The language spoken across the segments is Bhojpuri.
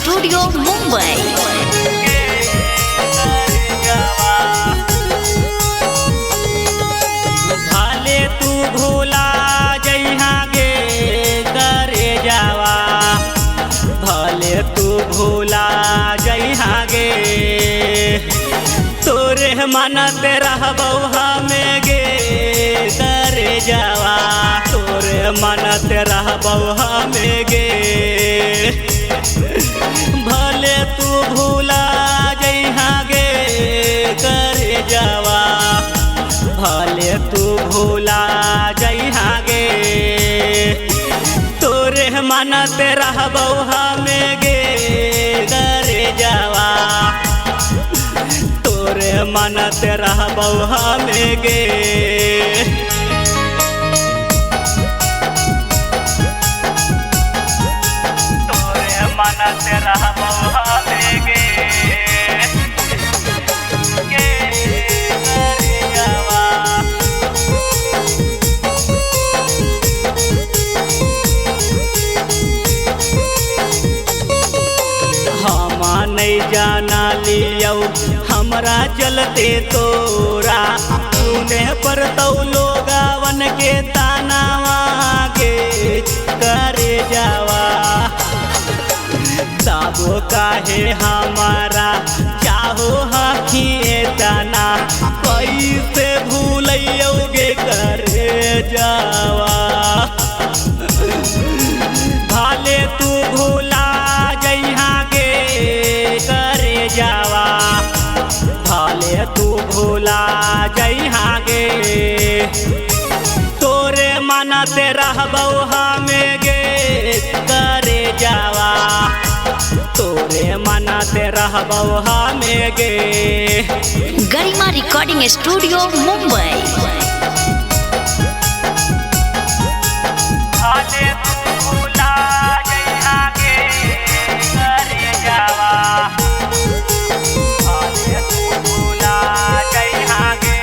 स्टूडियो मुंबई। भले तू भूला जइहा गे करे जावा, भले तू भूला जइहा गे, तोरे मनत रहबौ हमें गे करे जावा, तोरे मनत रहबौ हमें गे। भले तू भूला जइहा गे करे जावा, भले तू भूला जइहा गे, तोरे मनत रहबौ हमें गे करे जावा, तोरे मनत रहबौ हमें गे। तोरे मनत रहबौ हमें गे करे जावा। नहीं जाना लियो हमरा चलते तोरा, सुने पर तो लोगावन के तानावा गे करे जावा, तबो काहे हमारा चाहो हखिए तना, कैसे भूलियो गे करे जावा। भले तू भूला जइहा गे करे जावा, भले तू भूला जइहा गे, तोरे मनत रहबौ हमें गे करे जावा, तोरे मनत रहबौ हमें गे। गरिमा रिकॉर्डिंग स्टूडियो मुंबई। भले तू भूला जइहा गे करे जावा, भले तू भूला जइहा गे,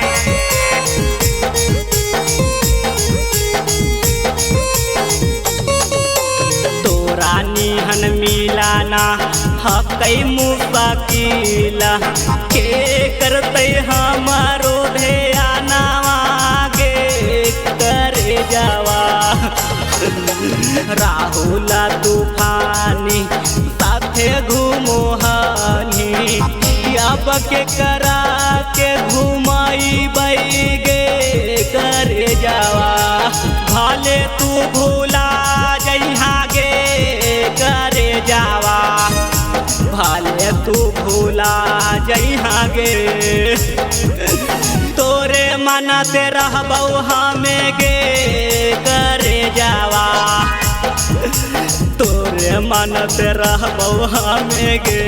तोरा निहन मिलाना हकै मुसाकिला, के करते हमारो ध्यानवा गे करे जावा। राहुल तूफानी साथे घूमो हानी, अब के करा के घुमाई गे करे जावा। भले तू भूला जइहा गे करे जावा, भले तू भूला जइहा गे, तोरे मनत रहबौ हमें गे करे जावा, तोरे मनत रहबौ हमें गे।